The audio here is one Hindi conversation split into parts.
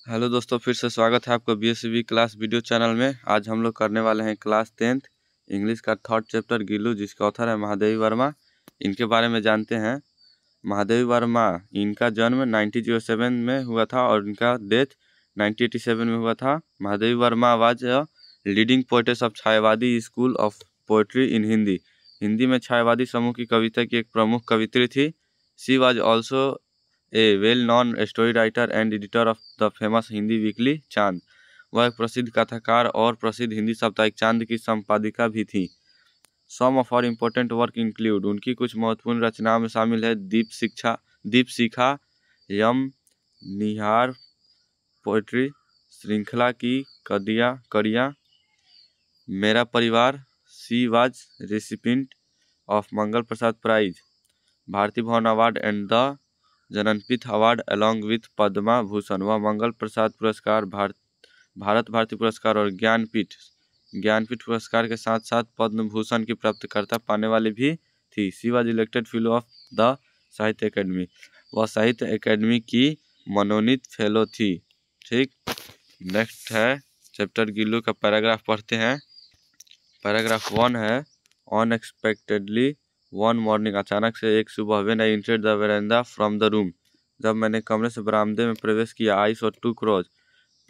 हेलो दोस्तों, फिर से स्वागत है आपका BSCB क्लास वीडियो चैनल में। आज हम लोग करने वाले हैं क्लास 10th इंग्लिश का थर्ड चैप्टर गिल्लू, जिसका ऑथर है महादेवी वर्मा। इनके बारे में जानते हैं। महादेवी वर्मा, इनका जन्म 1907 में हुआ था और इनका डेथ 1987 में हुआ था। Mahadevi Verma was a leading poetess of Chhayavadi school of poetry in Hindi. Hindi में छायावादी समूह की कविता की एक प्रमुख कवित्री थी। She was also a well non story writer and editor of the famous Hindi weekly चांद। वह एक प्रसिद्ध कथाकार और प्रसिद्ध हिंदी साप्ताहिक चांद की संपादिका भी थी। सम ऑफ और इम्पोर्टेंट वर्क इंक्लूड, उनकी कुछ महत्वपूर्ण रचनाओं में शामिल है दीप शिखा, यम निहार पोएट्री, श्रृंखला की कड़ियाँ, मेरा परिवार, she was recipient of Mangal Prasad prize, Bharati Bhavan award and the Jnanpith award along with Padma Bhushan. वह मंगल प्रसाद पुरस्कार, भारत भारती पुरस्कार और ज्ञानपीठ पुरस्कार के साथ साथ पद्म भूषण की प्राप्तकर्ता पाने वाली भी थी। She was elected fellow of the साहित्य अकेडमी। वह साहित्य अकेडमी की मनोनीत फेलो थी। ठीक, नेक्स्ट है चैप्टर गिल्लू का पैराग्राफ पढ़ते हैं। पैराग्राफ 1 है, अनएक्सपेक्टेडली वन मॉर्निंग, अचानक से एक सुबह, when I entered the verandah from the room, जब मैंने कमरे से बरामदे में प्रवेश किया, I saw two crows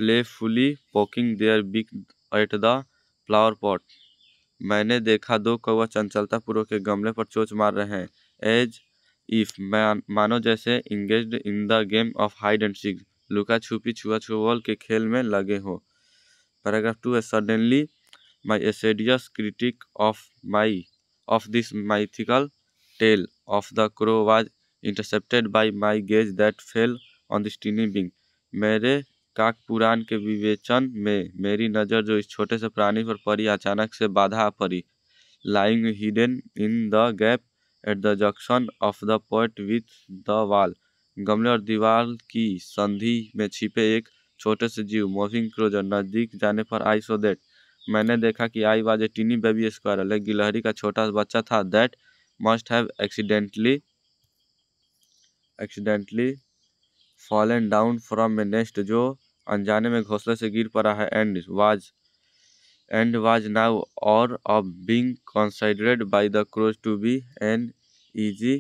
playfully poking their beak at the flower pot, मैंने देखा दो कौवा चंचलता पूर्वक के गमले पर चोंच मार रहे हैं। एज इफ, मानो जैसे, engaged in the game of hide and seek, लुका छुपी छुआ छुआल के खेल में लगे हो। पैराग्राफ 2 है, suddenly my assiduous critic of this mythical tale of the crow was intercepted by my gaze that fell on this teeny being. मेरे काक पुराण के विवेचन में मेरी नज़र जो इस छोटे से प्राणी पर पड़ी, अचानक से बाधा पड़ी। lying hidden in the gap at the junction of the poet with the wall, गमले और दीवार की संधि में छिपे एक छोटे से जीव, मूविंग क्लोजर, नज़दीक जाने पर, आई सो दैट, मैंने देखा कि I was a tiny baby squirrel, एक गिलहरी का छोटा बच्चा था। That must have accidentally fallen down from a nest, जो अनजाने में घोंसले से गिर पड़ा है। एंड वाज नाउ और अब being considered by the crows to be an easy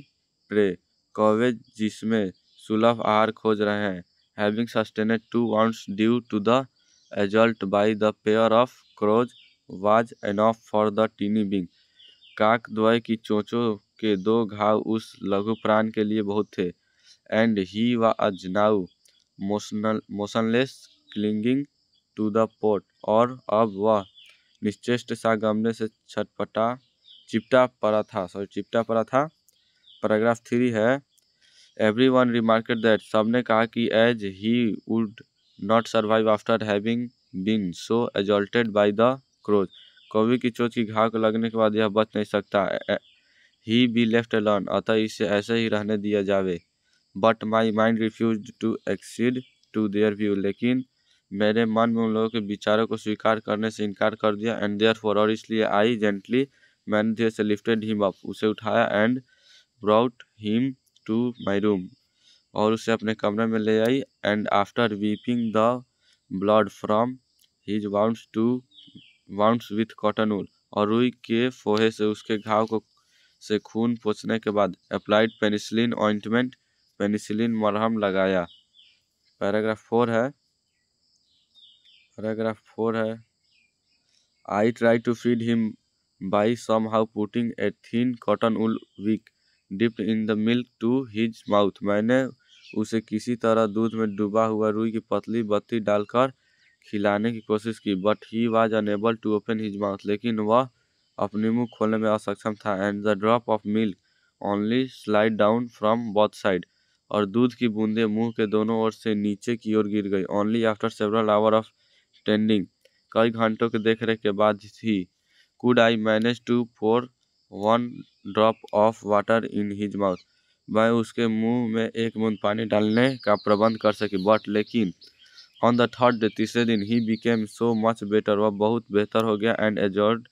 prey, कौवे जिसमें सुलभ आहार खोज रहे हैं। Having sustained 2 wounds due to the assault by the pair of crows was enough for the teeny being, काक द्वय की चोंचों के 2 घाव उस लघु प्राण के लिए बहुत थे। And he was now motionless clinging to the pot, और अब वह निश्चेष्ट सा गमले से चिपटा पड़ा था। पैराग्राफ 3 है, एवरीवन रिमार्केड दैट, सबने कहा कि as he would not survive after having been so assaulted by the crows, कौवे की चोंच की घाव को लगने के बाद यह बच नहीं सकता। ही बी लेफ्ट अलोन, अतः इसे ऐसे ही रहने दिया जावे। But my mind refuse to accede to their view, लेकिन मेरे मन में उन लोगों के विचारों को स्वीकार करने से इनकार कर दिया। एंड देयरफॉर, और इसलिए, आई जेंटली, मैंने धीरे से लिफ्टेड हिम अप, उसे उठाया। And brought him to my room, और उसे अपने कमरे में ले आई। And after wiping the blood from his wounds with cotton wool, और रुई के फोहे से उसके घाव को से खून पोंछने के बाद, अप्लाइड पेनिसिलिन ऑइंटमेंट, पेनिसिलिन मरहम लगाया। पैराग्राफ 4 है, I try to feed him by somehow putting a thin cotton wool wick dipped in the milk to his mouth, मैंने उसे किसी तरह दूध में डूबा हुआ रुई की पतली बत्ती डालकर खिलाने की कोशिश की। But he was unable to open his mouth, लेकिन वह अपनी मुंह खोलने में असक्षम था। And the drop of milk only slide down from both side, और दूध की बूंदें मुंह के दोनों ओर से नीचे की ओर गिर गई। Only after several hour of tending, कई घंटों के देखरेख के बाद ही, could I manage to pour 1 drop of water in his mouth, मैं उसके मुंह में एक बूंद पानी डालने का प्रबंध कर सकी। बट लेकिन, ऑन द थर्ड डे, तीसरे दिन, he became so much better, वह बहुत बेहतर हो गया। एंड एजोर्ड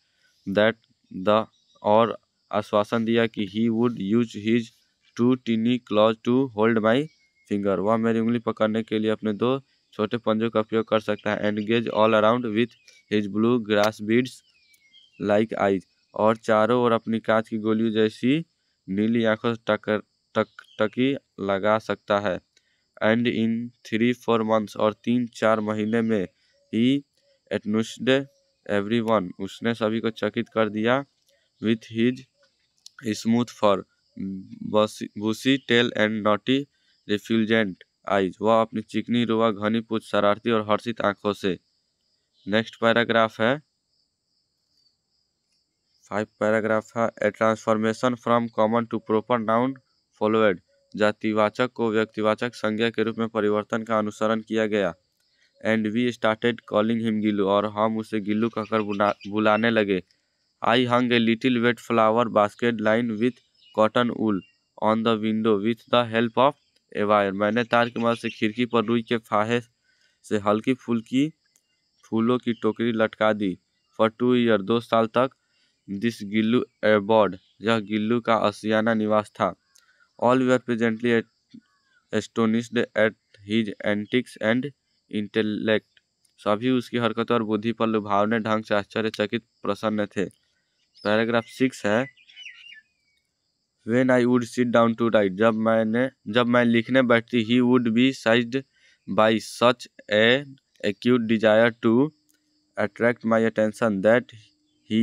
दैट द, और आश्वासन दिया कि he would use his 2 tiny claws to hold my finger, वह मेरी उंगली पकड़ने के लिए अपने 2 छोटे पंजों का उपयोग कर सकता है। And gaze all around with his blue grass beads like eyes, और चारों ओर अपनी कांच की गोलियों जैसी नीली आंखों से टकी लगा सकता है। एंड इन 3-4 months, और 3-4 महीने में ही एटनुस्ड एवरीवन, उसने सभी को चकित कर दिया। With his smooth fur, bushy tail and naughty refulgent eyes, वह अपनी चिकनी रुआ घनी पूछ शरारती और हर्षित आंखों से। नेक्स्ट पैराग्राफ है 5 पैराग्राफ है a transformation from common to proper noun followed, जातिवाचक को व्यक्तिवाचक संज्ञा के रूप में परिवर्तन का अनुसरण किया गया। And we started calling him Gillu, और हम उसे गिल्लू कहकर बुलाने लगे। I hung a little wet flower basket line with cotton wool on the window with the help of a wire, मैंने तार की मदद से खिड़की पर रुई के फाहे से हल्की फुल्की फूलों की टोकरी लटका दी। फॉर 2 years, 2 साल तक। दिस गिल्लू एबॉर्ड, यह गिल्लू का आशियाना निवास था। All we are presently astonished at his antics and intellect, सभी उसकी हरकतों और बुद्धि पर लुभावने ढंग से आश्चर्यचकित प्रसन्न थे। पैराग्राफ 6 है When I would sit down to write, जब मैं लिखने बैठती, he would be seized by such an acute desire to attract my attention that he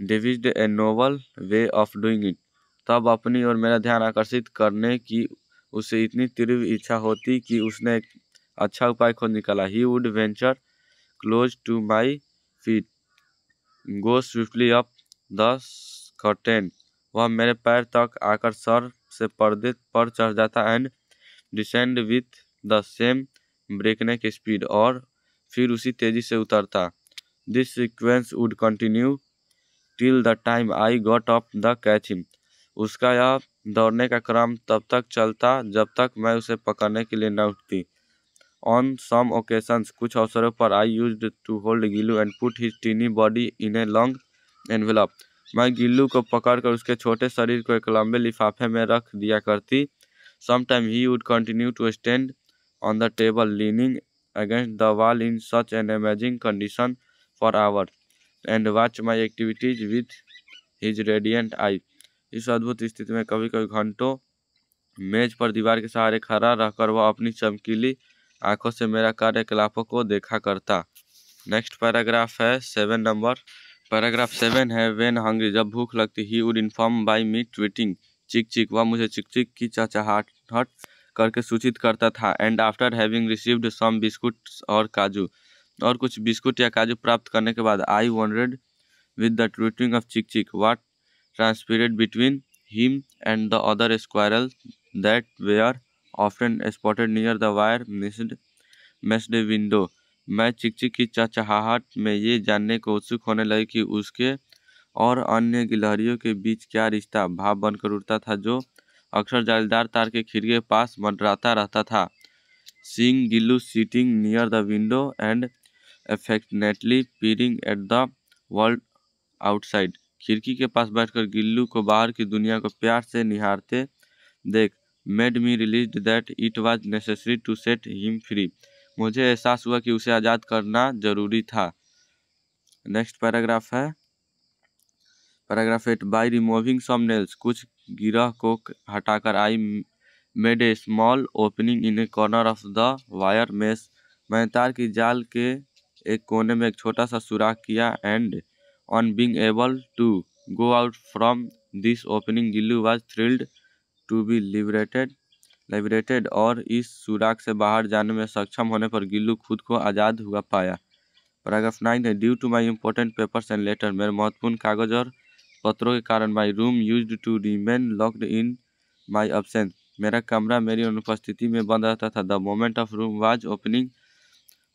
devised a novel way of doing it, तब अपनी ओर मेरा ध्यान आकर्षित करने की उसे इतनी तीव्र इच्छा होती कि उसने एक अच्छा उपाय खोज निकाला। He would venture close to my feet, go swiftly up the curtain, वह मेरे पैर तक आकर सर से पर्दे पर चढ़ जाता। And descend with the same breakneck speed, और फिर उसी तेजी से उतरता। This sequence would continue till the time I got up the catch him, उसका यह दौड़ने का क्रम तब तक चलता जब तक मैं उसे पकड़ने के लिए न उठती। ऑन सम ओकेशंस, कुछ अवसरों पर, I used to hold Gillu and put his tiny body in a long envelope, मैं गिल्लू को पकड़कर उसके छोटे शरीर को एक लंबे लिफाफे में रख दिया करती। Sometime he would continue to stand on the table leaning against the wall in such an amazing condition for hour and watch my activities with his radiant eye, इस अद्भुत स्थिति में कभी कभी घंटों मेज पर दीवार के सहारे खड़ा रहकर वह अपनी चमकीली आंखों से मेरा कार्यकलापों को देखा करता। नेक्स्ट पैराग्राफ है 7 नंबर। पैराग्राफ 7 है व्हेन हंग्री, जब भूख लगती, he would inform bye me tweeting चिक चिक, वह मुझे चिक चिक की चहचहाहट करके सूचित करता था। And after having received some biscuits और काजू, और कुछ बिस्कुट या काजू प्राप्त करने के बाद, I wondered with the tweeting of chick chick what transpired between him and the other squirrel that were often spotted near the wire meshed window, मैं चिक चिक की चहचहाहट में ये जानने को उत्सुक होने लगी कि उसके और अन्य गिलहरियों के बीच क्या रिश्ता भाव बनकर उठता था, जो अक्सर जालीदार तार के खिड़की के पास मंडराता रहता था। Seeing Gillu sitting near the window and affectionately peering at the world outside, खिड़की के पास बैठकर गिल्लू को बाहर की दुनिया को प्यार से निहारते देख made me realise that it was necessary to set him free, मुझे एहसास हुआ कि उसे आज़ाद करना जरूरी था। नेक्स्ट पैराग्राफ है paragraph 8 by removing some nails, कुछ गिरह को हटाकर, I made a small opening in a corner of the wire mesh, मैंने तार की जाल के एक कोने में एक छोटा सा सुराख किया। And on being able to go out from this opening Gillu was thrilled to be liberated, और इस सुराख से बाहर जाने में सक्षम होने पर गिल्लू खुद को आज़ाद हुआ पाया। पैराग्राफ 9 है due to my important papers and letter, मेरे महत्वपूर्ण कागज और पत्रों के कारण, my room used to remain locked in my absence, मेरा कमरा मेरी अनुपस्थिति में बंद रहता था। The moment of room was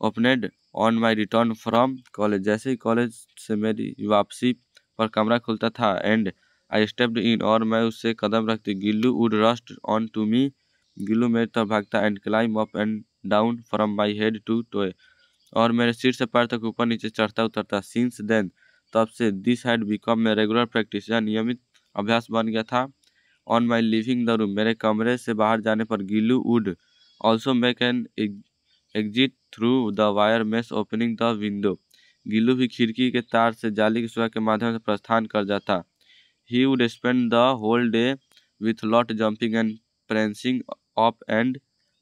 opened on my return from college, जैसे ही कॉलेज से मेरी वापसी पर कमरा खुलता था। एंड आई स्टेप्ड इन, और मैं उससे कदम रखती, Gillu would rush on to me, Gillu मेरी तरफ भागता। And climb up and down from my head to toe, और मेरे सिर से पैर तक ऊपर नीचे चढ़ता उतरता। सिंस देन, तब से, this had become a regular practice, यह नियमित अभ्यास बन गया था। On my living the room, मेरे कमरे से बाहर जाने पर, Gillu would also make an exit through the wire mesh opening the window. Gillu भी खिड़की के तार से जाली की सुराख के माध्यम से प्रस्थान कर जाता। He would spend the whole day with lot jumping and prancing up and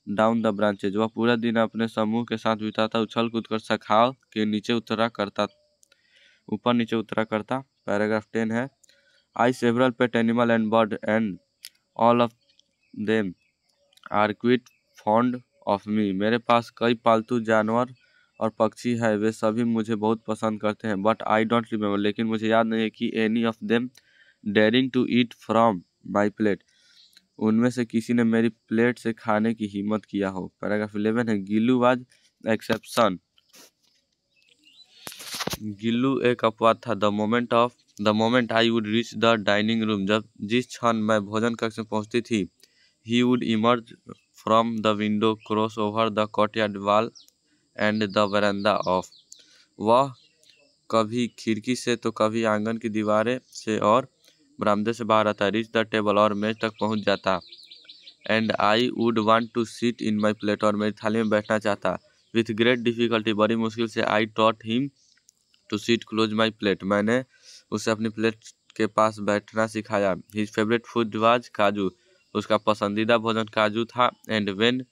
down the branches. वह पूरा दिन अपने समूह के साथ बिताता, उछल कूद कर शाखाओं के ऊपर नीचे उतरा करता। पैराग्राफ 10 है। I several pet animal and bird and all of them are quite fond of me. मेरे पास कई पालतू जानवर और पक्षी है, वे सभी मुझे बहुत पसंद करते हैं। बट आई डोंट रिमेम्बर, लेकिन मुझे याद नहीं है कि any of them daring to eat from my plate, उनमें से किसी ने मेरी प्लेट से खाने की हिम्मत किया हो। पैराग्राफ 11 है। Gillu was exception. गिल्लू एक अपवाद था। The moment I would reach the dining room, जब जिस क्षण मैं भोजन कक्ष में पहुंचती थी, he would emerge from the window, cross over the courtyard wall and the veranda of. वह कभी खिड़की से तो कभी आंगन की दीवारें से और बरामदे से बाहर आता। रीच द टेबल, और मेज तक पहुंच जाता। And I would want to sit in my plate, और मेरी थाली में बैठना चाहता। विथ ग्रेट डिफिकल्टी, बड़ी मुश्किल से, I taught him to sit close my plate, मैंने उसे अपनी प्लेट के पास बैठना सिखाया। हिज फेवरेट फूड वाज काजू, उसका पसंदीदा भोजन काजू था। And when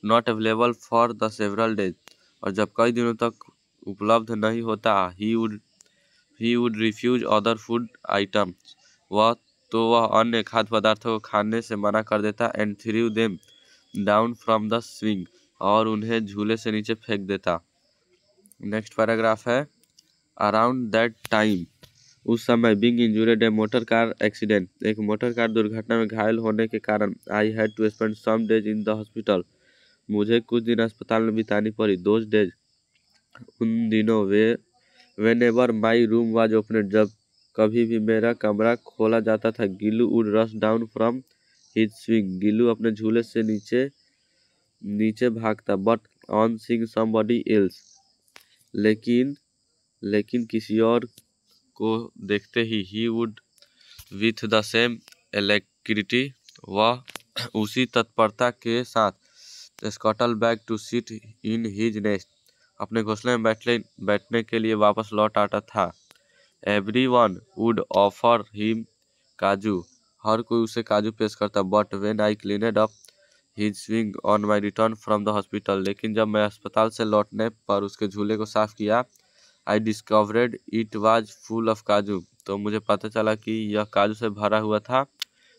not available for the several days, और जब कई दिनों तक उपलब्ध नहीं होता, he would refuse other food items, वह अन्य खाद्य पदार्थों को खाने से मना कर देता। And threw them down from the swing, और उन्हें झूले से नीचे फेंक देता। नेक्स्ट पैराग्राफ है। अराउंड दैट टाइम, उस समय, being injured a motor car accident, एक मोटर कार दुर्घटना में घायल होने के कारण, I had to spend some days in the hospital, मुझे कुछ दिन अस्पताल में बितानी पड़ी। दोज डेज, उन दिनों, whenever my room was open, जब कभी भी मेरा कमरा खोला जाता था, Gillu would rush down from his swing, Gillu अपने झूले से नीचे भागता। But on seeing somebody else, लेकिन किसी और को देखते ही would with the same alacrity, वह उसी तत्परता के साथ scuttle back to sit in his nest, अपने घोंसले में बैठने के लिए वापस लौट आता था। एवरीवन वुड ऑफर हिम काजू, हर कोई उसे काजू पेश करता। But when I cleaned up his swing on my return from the hospital, लेकिन जब मैं अस्पताल से लौटने पर उसके झूले को साफ किया, आई डिस्कवरेड इट वाज फुल ऑफ काजू, तो मुझे पता चला कि यह काजू से भरा हुआ था।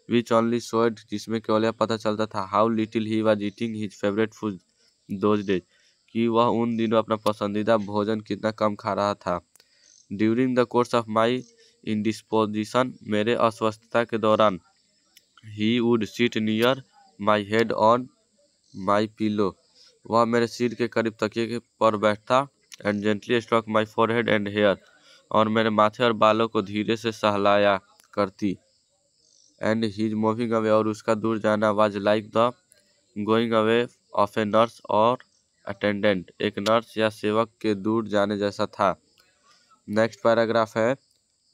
विच ओनली शोड, जिसमें केवल यह पता चलता था, how little he was eating his favourite food those days, कि वह उन दिनों अपना पसंदीदा भोजन कितना कम खा रहा था। During the course of my indisposition, मेरे अस्वस्थता के दौरान, he would sit near my head on my pillow, वह मेरे सिर के करीब तकिए पर बैठता। And gently stroke my forehead and hair, और मेरे माथे और बालों को धीरे से सहलाया करती। एंड हिज मूविंग अवे, और उसका दूर जाना, was like the going away of a nurse और अटेंडेंट, एक नर्स या सेवक के दूर जाने जैसा था। नेक्स्ट पैराग्राफ है।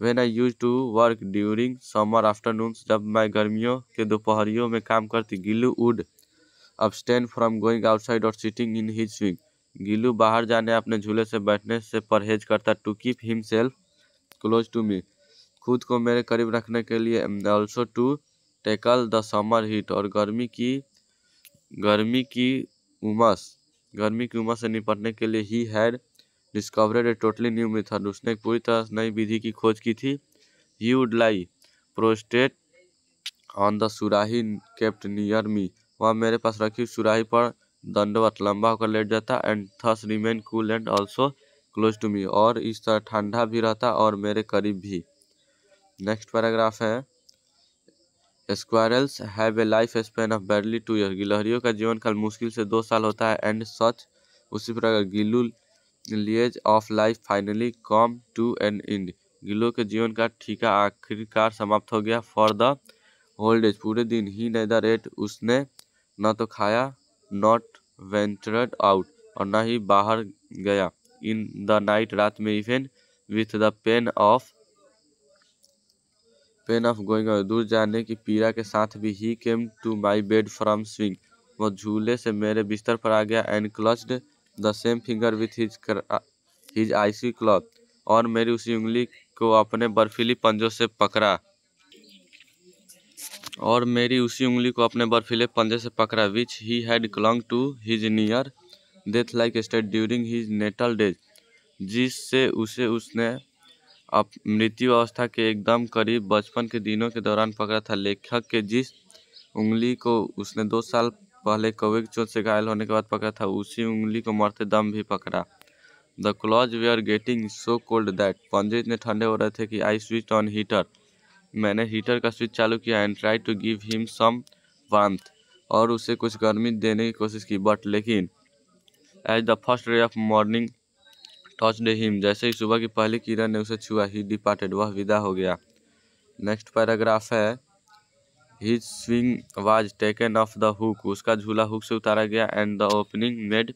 When I used to work during summer afternoons, जब मैं गर्मियों के दोपहरियों में काम करती, Gillu would abstain from going outside और sitting in his swing, Gillu बाहर जाने, अपने झूले से बैठने से परहेज करता। To keep himself close to me, खुद को मेरे करीब रखने के लिए। Also to tackle the summer heat, और गर्मी की उमस से निपटने के लिए। He had discovered a totally new method, उसने एक पूरी तरह नई विधि की खोज की थी। He would lie prostate on the सुराही केप्ट नियर मी, वह मेरे पास रखी सुराही पर दंडवत लंबा होकर लेट जाता। And thus remain cool and also close to me, और इस तरह ठंडा भी रहता और मेरे करीब भी। नेक्स्ट पैराग्राफ है। Squirrels have a life span of barely 2 year, गिलहरियों का जीवन काल मुश्किल से 2 साल होता है। एंड सच, उसी प्रकार, Gillu lease of life finally come to an end, Gillu के जीवन का ठीका आखिरकार समाप्त हो गया। फॉर द होल डेज, पूरे दिन, ही नेदर एट, उसने न तो खाया, नॉट वेंचर्ड आउट, और न ही बाहर गया। इन द नाइट, रात में, even with the pain of going away, दूर जाने की पीड़ा के साथ भी, he came to my bed from swing, वह झूले से मेरे बिस्तर पर आ गया। And clutched the same finger with his icy cloth, और मेरी उसी उंगली को अपने बर्फीली पंजों से पकड़ा, which he had clung to his near death like state during his natal days, जिससे उसने मृत्यु अवस्था के एकदम करीब बचपन के दिनों के दौरान पकड़ा था। लेखक के जिस उंगली को उसने 2 साल पहले कौवे की चोट से घायल होने के बाद पकड़ा था, उसी उंगली को मरते दम भी पकड़ा। द क्लॉज वे are getting so cold that, पंजे इतने ठंडे हो रहे थे कि आई स्विच ऑन हीटर, मैंने हीटर का स्विच चालू किया, and try to give him some warmth, और उसे कुछ गर्मी देने की कोशिश की, बट लेकिन as the first ray of morning touched him, जैसे ही सुबह की पहली किरण ने उसे छुआ, ही डिपार्टेड, वह विदा हो गया। नेक्स्ट पैराग्राफ है, his swing was taken of the hook, उसका झूला हुक से उतारा गया, and the opening made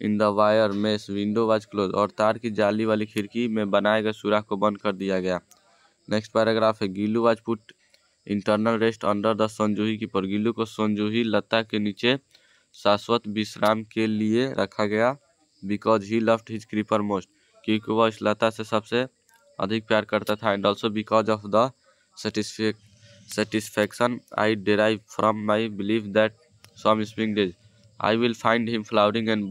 in the wire mesh window was close, और तार की जाली वाली खिड़की में बनाए गए सुराख को बंद कर दिया गया। नेक्स्ट पैराग्राफ है, Gillu was put internal rest under the sonjuhi keeper, Gillu को सोनजूही लता के नीचे शाश्वत विश्राम के लिए रखा गया। Because he loved his creeper most, क्योंकि वह इस लता से सबसे अधिक प्यार करता था। And also because of the satisfaction I derive from my belief that some spring days I will find him flowering and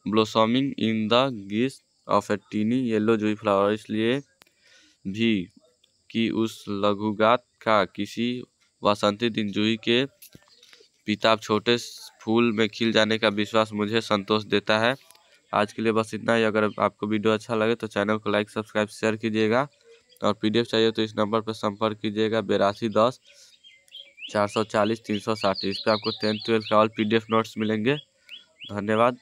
blossoming in the guise of a teeny yellow juhi flower, इसलिए भी कि उस लघुगात का किसी वसंती दिन जूही के पीताभ छोटे फूल में खिल जाने का विश्वास मुझे संतोष देता है। आज के लिए बस इतना ही। अगर आपको वीडियो अच्छा लगे तो चैनल को लाइक, सब्सक्राइब, शेयर कीजिएगा, और पीडीएफ चाहिए तो इस नंबर पर संपर्क कीजिएगा 8210 440 360। इस पर आपको 10th 12th का ऑल पीडीएफ नोट्स मिलेंगे। धन्यवाद।